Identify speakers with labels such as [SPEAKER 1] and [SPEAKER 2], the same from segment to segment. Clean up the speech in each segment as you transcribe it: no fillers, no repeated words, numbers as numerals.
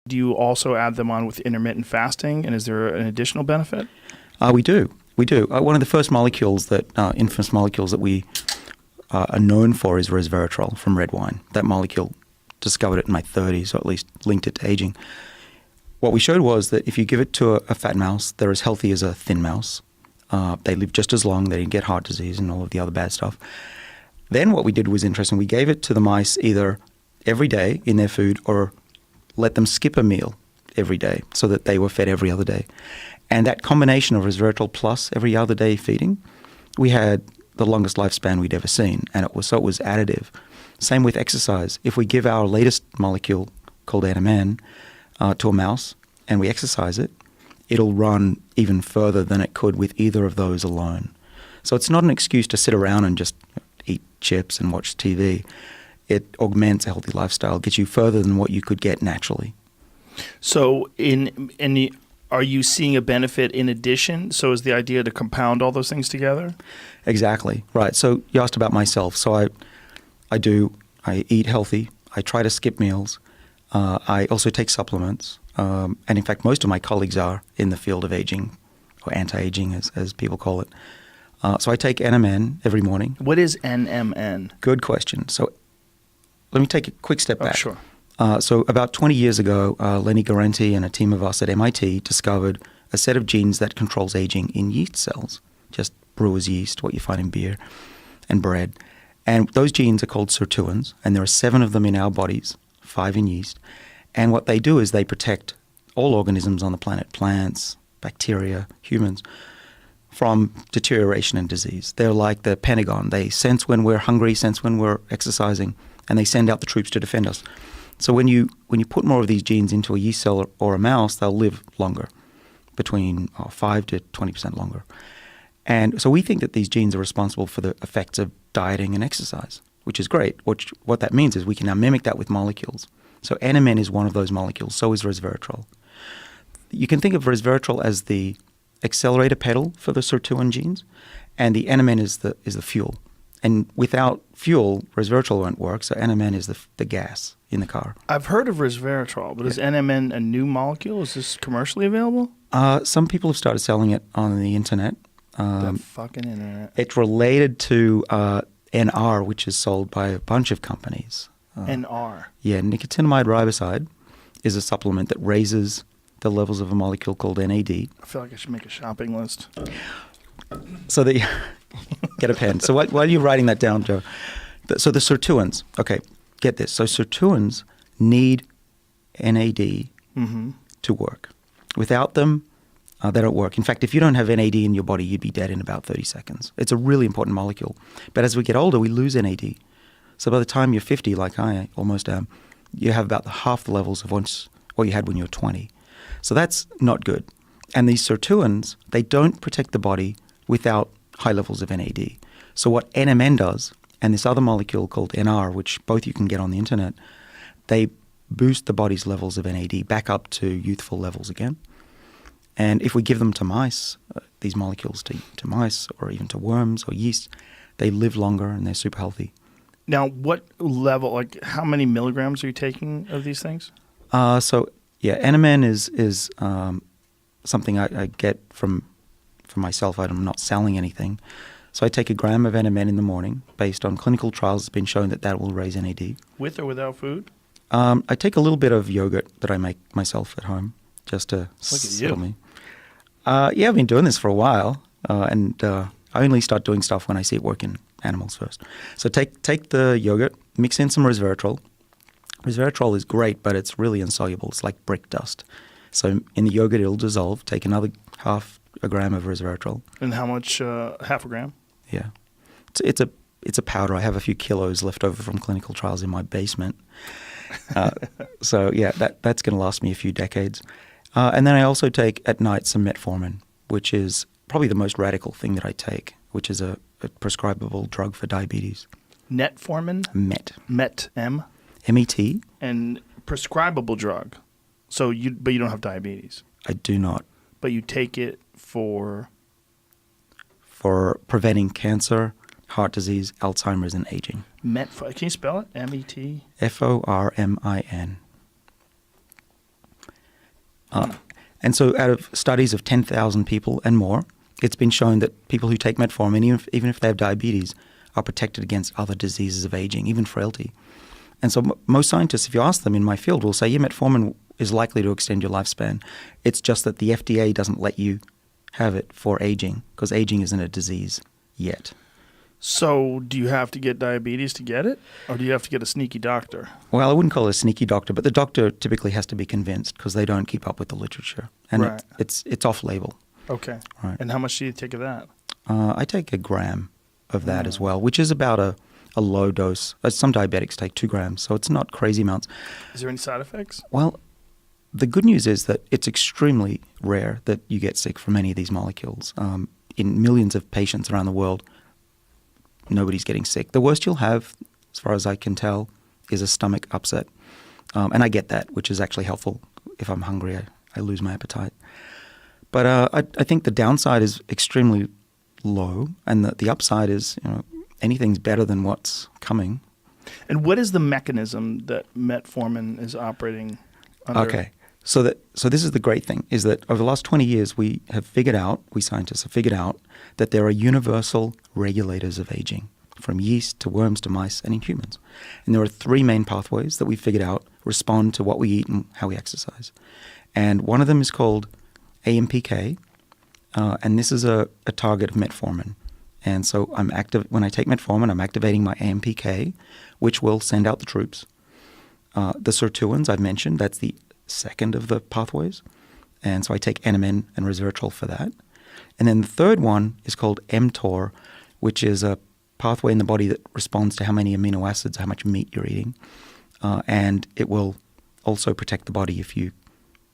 [SPEAKER 1] Do you also add them on with intermittent fasting, and is there an additional benefit?
[SPEAKER 2] We do. One of the first molecules infamous molecules that we are known for is resveratrol from red wine. That molecule, discovered it in my 30s, or at least linked it to aging. What we showed was that if you give it to a fat mouse, they're as healthy as a thin mouse. They live just as long. They didn't get heart disease and all of the other bad stuff. Then what we did was interesting. We gave it to the mice either every day in their food or let them skip a meal every day so that they were fed every other day. And that combination of resveratrol plus every other day feeding, we had the longest lifespan we'd ever seen. And it was additive. Same with exercise. If we give our latest molecule called NMN to a mouse and we exercise it, it'll run even further than it could with either of those alone. So it's not an excuse to sit around and just eat chips and watch TV. It augments a healthy lifestyle, gets you further than what you could get naturally.
[SPEAKER 1] So are you seeing a benefit in addition? So is the idea to compound all those things together?
[SPEAKER 2] Exactly. Right. So you asked about myself. So I eat healthy. I try to skip meals. I also take supplements. And in fact, most of my colleagues are in the field of aging, or anti-aging as people call it. So I take NMN every morning.
[SPEAKER 1] What is NMN?
[SPEAKER 2] Good question. So let me take a quick step back.
[SPEAKER 1] Sure.
[SPEAKER 2] So about 20 years ago, Lenny Guarente and a team of us at MIT discovered a set of genes that controls aging in yeast cells, just brewer's yeast, what you find in beer and bread. And those genes are called sirtuins, and there are 7 of them in our bodies, 5 in yeast. And what they do is they protect all organisms on the planet, plants, bacteria, humans, from deterioration and disease. They're like the Pentagon. They sense when we're hungry, sense when we're exercising, and they send out the troops to defend us. So when you put more of these genes into a yeast cell or a mouse, they'll live longer, between 5 to 20% longer. And so we think that these genes are responsible for the effects of dieting and exercise, which is great. What that means is we can now mimic that with molecules. So NMN is one of those molecules, so is resveratrol. You can think of resveratrol as the accelerator pedal for the sirtuin genes, and the NMN is the fuel. And without fuel, resveratrol won't work, so NMN is the gas in the car.
[SPEAKER 1] I've heard of resveratrol, but is NMN a new molecule? Is this commercially available?
[SPEAKER 2] Some people have started selling it on the internet.
[SPEAKER 1] The fucking internet.
[SPEAKER 2] It's related to NR, which is sold by a bunch of companies.
[SPEAKER 1] NR?
[SPEAKER 2] Yeah, nicotinamide riboside is a supplement that raises the levels of a molecule called NAD.
[SPEAKER 1] I feel like I should make a shopping list.
[SPEAKER 2] So get a pen. So while you're writing that down, Joe, so the sirtuins, okay, get this. So sirtuins need NAD to work. Without them, they don't work. In fact, if you don't have NAD in your body, you'd be dead in about 30 seconds. It's a really important molecule. But as we get older, we lose NAD. So by the time you're 50, like I almost am, you have about half the levels of what you had when you were 20. So that's not good. And these sirtuins, they don't protect the body without high levels of NAD. So what NMN does, and this other molecule called NR, which both you can get on the internet, they boost the body's levels of NAD back up to youthful levels again. And if we give them to mice, these molecules to mice or even to worms or yeast, they live longer and they're super healthy.
[SPEAKER 1] Now, what level, like how many milligrams are you taking of these things?
[SPEAKER 2] NMN is something I get from myself. I'm not selling anything. So I take a gram of NMN in the morning. Based on clinical trials, it's been shown that will raise NAD.
[SPEAKER 1] With or without food?
[SPEAKER 2] I take a little bit of yogurt that I make myself at home just to settle me. I've been doing this for a while, and I only start doing stuff when I see it work in animals first. So take the yogurt, mix in some resveratrol. Resveratrol is great, but it's really insoluble. It's like brick dust. So in the yogurt, it'll dissolve. Take another half a gram of resveratrol.
[SPEAKER 1] And how much? Half a gram?
[SPEAKER 2] Yeah. It's a powder. I have a few kilos left over from clinical trials in my basement. That's going to last me a few decades. And then I also take at night some metformin, which is probably the most radical thing that I take, which is a prescribable drug for diabetes.
[SPEAKER 1] Metformin?
[SPEAKER 2] Met.
[SPEAKER 1] M-E-T? And prescribable drug. But you don't have diabetes? I
[SPEAKER 2] do not.
[SPEAKER 1] But you take it for
[SPEAKER 2] preventing cancer, heart disease, Alzheimer's, and aging.
[SPEAKER 1] Can you spell it? M-E-T?
[SPEAKER 2] F-O-R-M-I-N. And so out of studies of 10,000 people and more, it's been shown that people who take metformin, even if they have diabetes, are protected against other diseases of aging, even frailty. And so most scientists, if you ask them in my field, will say, yeah, metformin is likely to extend your lifespan. It's just that the FDA doesn't let you have it for aging because aging isn't a disease yet.
[SPEAKER 1] So do you have to get diabetes to get it, or do you have to get a sneaky doctor?
[SPEAKER 2] Well, I wouldn't call it a sneaky doctor, but the doctor typically has to be convinced because they don't keep up with the literature. And
[SPEAKER 1] Right.
[SPEAKER 2] it's off-label.
[SPEAKER 1] Okay.
[SPEAKER 2] Right.
[SPEAKER 1] And how much do you take of that?
[SPEAKER 2] I take a gram of that as well, which is about a low dose. Some diabetics take 2 grams, so it's not crazy amounts.
[SPEAKER 1] Is there any side effects?
[SPEAKER 2] Well, the good news is that it's extremely rare that you get sick from any of these molecules. In millions of patients around the world, nobody's getting sick. The worst you'll have, as far as I can tell, is a stomach upset. And I get that, which is actually helpful. If I'm hungry, I lose my appetite. But I think the downside is extremely low, and the upside is, anything's better than what's coming.
[SPEAKER 1] And what is the mechanism that metformin is operating under?
[SPEAKER 2] Okay. So this is the great thing, is that over the last 20 years, we scientists have figured out that there are universal regulators of aging, from yeast to worms to mice and in humans. And there are 3 main pathways that we figured out respond to what we eat and how we exercise. And one of them is called AMPK, and this is a target of metformin. And so when I take metformin, I'm activating my AMPK, which will send out the troops. The sirtuins I've mentioned, that's the second of the pathways. And so I take NMN and resveratrol for that. And then the third one is called mTOR, which is a pathway in the body that responds to how many amino acids, how much meat you're eating. And it will also protect the body if you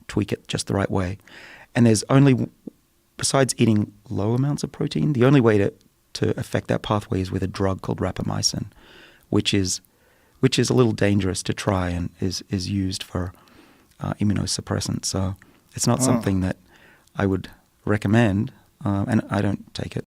[SPEAKER 2] tweak it just the right way. And there's only, besides eating low amounts of protein, the only way to affect that pathway is with a drug called rapamycin, which is a little dangerous to try and is used for immunosuppressants. So it's not something that I would recommend, and I don't take it.